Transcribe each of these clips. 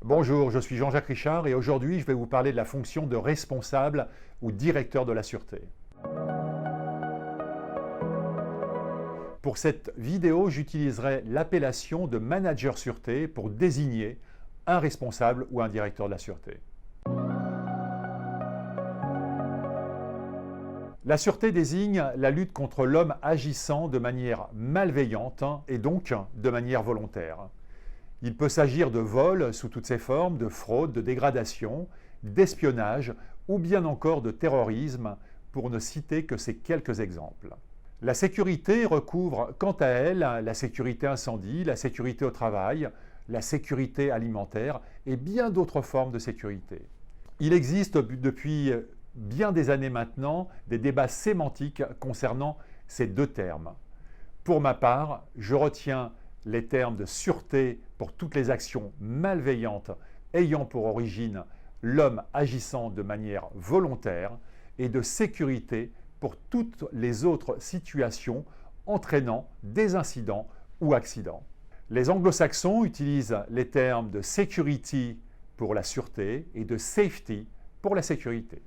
Bonjour, je suis Jean-Jacques Richard et aujourd'hui je vais vous parler de la fonction de responsable ou directeur de la sûreté. Pour cette vidéo, j'utiliserai l'appellation de manager sûreté pour désigner un responsable ou un directeur de la sûreté. La sûreté désigne la lutte contre l'homme agissant de manière malveillante et donc de manière volontaire. Il peut s'agir de vol sous toutes ses formes, de fraude, de dégradation, d'espionnage ou bien encore de terrorisme, pour ne citer que ces quelques exemples. La sécurité recouvre quant à elle la sécurité incendie, la sécurité au travail, la sécurité alimentaire et bien d'autres formes de sécurité. Il existe depuis bien des années maintenant des débats sémantiques concernant ces deux termes. Pour ma part, je retiens les termes de sûreté pour toutes les actions malveillantes ayant pour origine l'homme agissant de manière volontaire et de sécurité pour toutes les autres situations entraînant des incidents ou accidents. Les anglo-saxons utilisent les termes de security pour la sûreté et de safety pour la sécurité.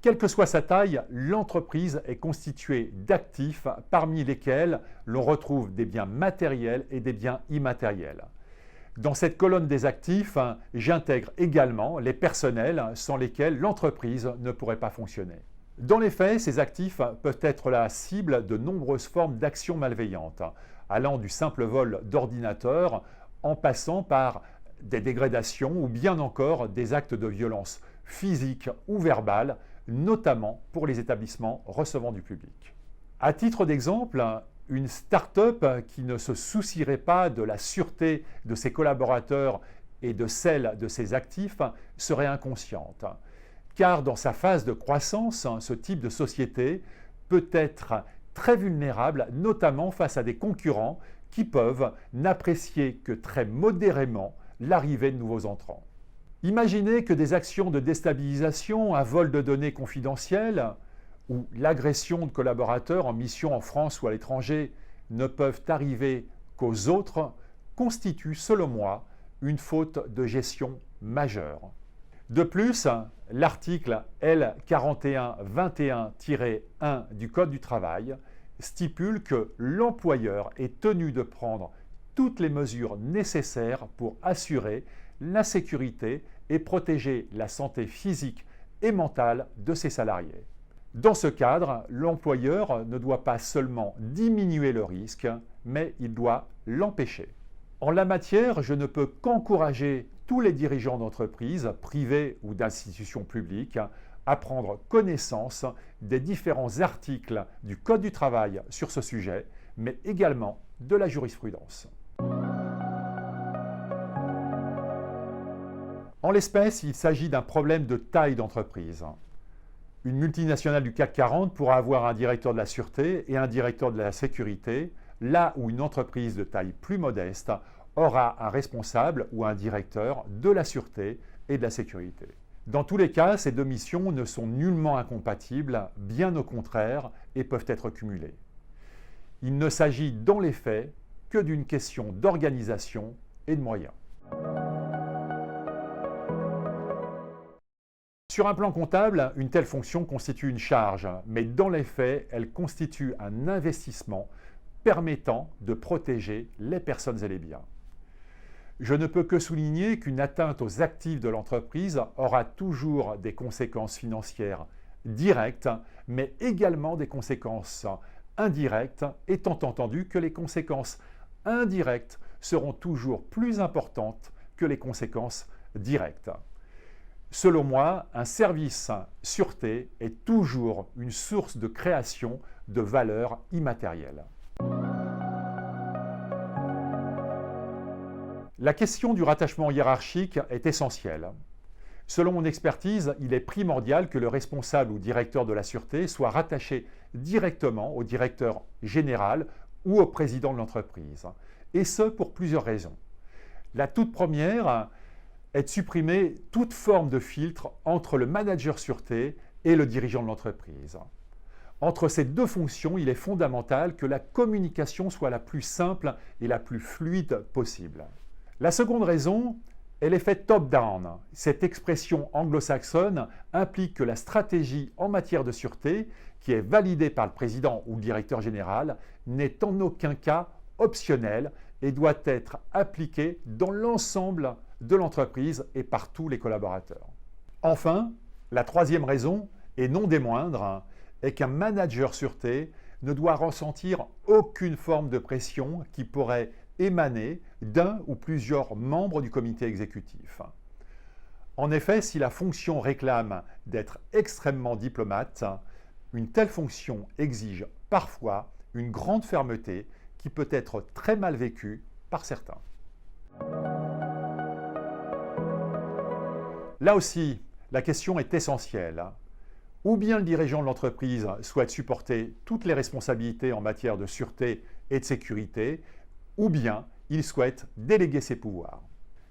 Quelle que soit sa taille, l'entreprise est constituée d'actifs parmi lesquels l'on retrouve des biens matériels et des biens immatériels. Dans cette colonne des actifs, j'intègre également les personnels sans lesquels l'entreprise ne pourrait pas fonctionner. Dans les faits, ces actifs peuvent être la cible de nombreuses formes d'actions malveillantes, allant du simple vol d'ordinateur en passant par des dégradations ou bien encore des actes de violence physique ou verbale, notamment pour les établissements recevant du public. À titre d'exemple, une start-up qui ne se soucierait pas de la sûreté de ses collaborateurs et de celle de ses actifs serait inconsciente. Car dans sa phase de croissance, ce type de société peut être très vulnérable, notamment face à des concurrents qui peuvent n'apprécier que très modérément l'arrivée de nouveaux entrants. Imaginez que des actions de déstabilisation, un vol de données confidentielles ou l'agression de collaborateurs en mission en France ou à l'étranger ne peuvent arriver qu'aux autres constituent, selon moi, une faute de gestion majeure. De plus, l'article L4121-1 du Code du travail stipule que l'employeur est tenu de prendre toutes les mesures nécessaires pour assurer la sécurité et protéger la santé physique et mentale de ses salariés. Dans ce cadre, l'employeur ne doit pas seulement diminuer le risque, mais il doit l'empêcher. En la matière, je ne peux qu'encourager tous les dirigeants d'entreprises, privées ou d'institutions publiques, à prendre connaissance des différents articles du Code du travail sur ce sujet, mais également de la jurisprudence. En l'espèce, il s'agit d'un problème de taille d'entreprise. Une multinationale du CAC 40 pourra avoir un directeur de la sûreté et un directeur de la sécurité, là où une entreprise de taille plus modeste aura un responsable ou un directeur de la sûreté et de la sécurité. Dans tous les cas, ces deux missions ne sont nullement incompatibles, bien au contraire, et peuvent être cumulées. Il ne s'agit dans les faits que d'une question d'organisation et de moyens. Sur un plan comptable, une telle fonction constitue une charge, mais dans les faits, elle constitue un investissement permettant de protéger les personnes et les biens. Je ne peux que souligner qu'une atteinte aux actifs de l'entreprise aura toujours des conséquences financières directes, mais également des conséquences indirectes, étant entendu que les conséquences indirectes seront toujours plus importantes que les conséquences directes. Selon moi, un service sûreté est toujours une source de création de valeur immatérielle. La question du rattachement hiérarchique est essentielle. Selon mon expertise, il est primordial que le responsable ou directeur de la sûreté soit rattaché directement au directeur général ou au président de l'entreprise, et ce pour plusieurs raisons. La toute première est de supprimer toute forme de filtre entre le manager sûreté et le dirigeant de l'entreprise. Entre ces deux fonctions, il est fondamental que la communication soit la plus simple et la plus fluide possible. La seconde raison est l'effet top-down. Cette expression anglo-saxonne implique que la stratégie en matière de sûreté, qui est validée par le président ou le directeur général, n'est en aucun cas optionnelle et doit être appliquée dans l'ensemble de l'entreprise et par tous les collaborateurs. Enfin, la troisième raison, et non des moindres, est qu'un manager sûreté ne doit ressentir aucune forme de pression qui pourrait émaner d'un ou plusieurs membres du comité exécutif. En effet, si la fonction réclame d'être extrêmement diplomate, une telle fonction exige parfois une grande fermeté qui peut être très mal vécue par certains. Là aussi, la question est essentielle. Ou bien le dirigeant de l'entreprise souhaite supporter toutes les responsabilités en matière de sûreté et de sécurité, ou bien il souhaite déléguer ses pouvoirs.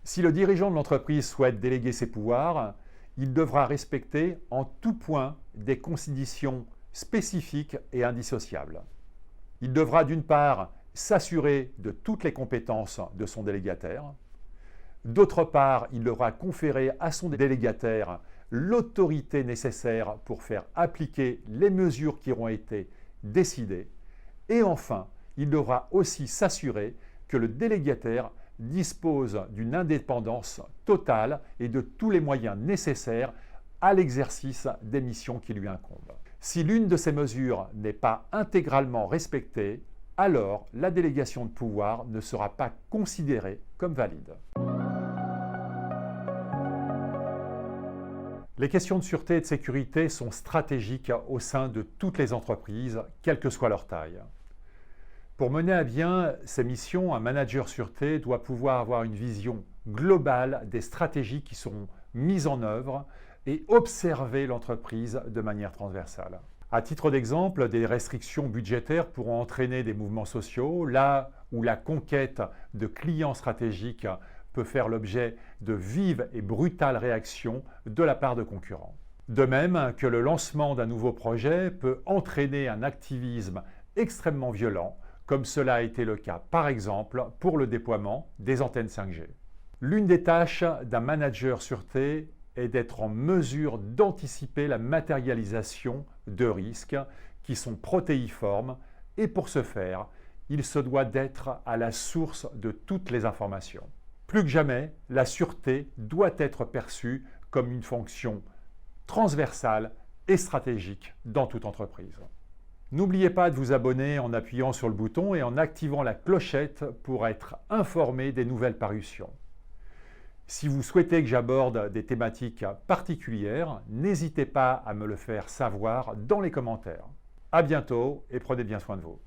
Si le dirigeant de l'entreprise souhaite déléguer ses pouvoirs, il devra respecter en tout point des conditions spécifiques et indissociables. Il devra d'une part s'assurer de toutes les compétences de son délégataire. D'autre part, il devra conférer à son délégataire l'autorité nécessaire pour faire appliquer les mesures qui auront été décidées. Et enfin, il devra aussi s'assurer que le délégataire dispose d'une indépendance totale et de tous les moyens nécessaires à l'exercice des missions qui lui incombent. Si l'une de ces mesures n'est pas intégralement respectée, alors la délégation de pouvoir ne sera pas considérée comme valide. Les questions de sûreté et de sécurité sont stratégiques au sein de toutes les entreprises, quelle que soit leur taille. Pour mener à bien ces missions, un manager sûreté doit pouvoir avoir une vision globale des stratégies qui seront mises en œuvre et observer l'entreprise de manière transversale. À titre d'exemple, des restrictions budgétaires pourront entraîner des mouvements sociaux, là où la conquête de clients stratégiques peut faire l'objet de vives et brutales réactions de la part de concurrents. De même que le lancement d'un nouveau projet peut entraîner un activisme extrêmement violent, comme cela a été le cas par exemple pour le déploiement des antennes 5G. L'une des tâches d'un manager sûreté est d'être en mesure d'anticiper la matérialisation de risques qui sont protéiformes et pour ce faire, il se doit d'être à la source de toutes les informations. Plus que jamais, la sûreté doit être perçue comme une fonction transversale et stratégique dans toute entreprise. N'oubliez pas de vous abonner en appuyant sur le bouton et en activant la clochette pour être informé des nouvelles parutions. Si vous souhaitez que j'aborde des thématiques particulières, n'hésitez pas à me le faire savoir dans les commentaires. À bientôt et prenez bien soin de vous.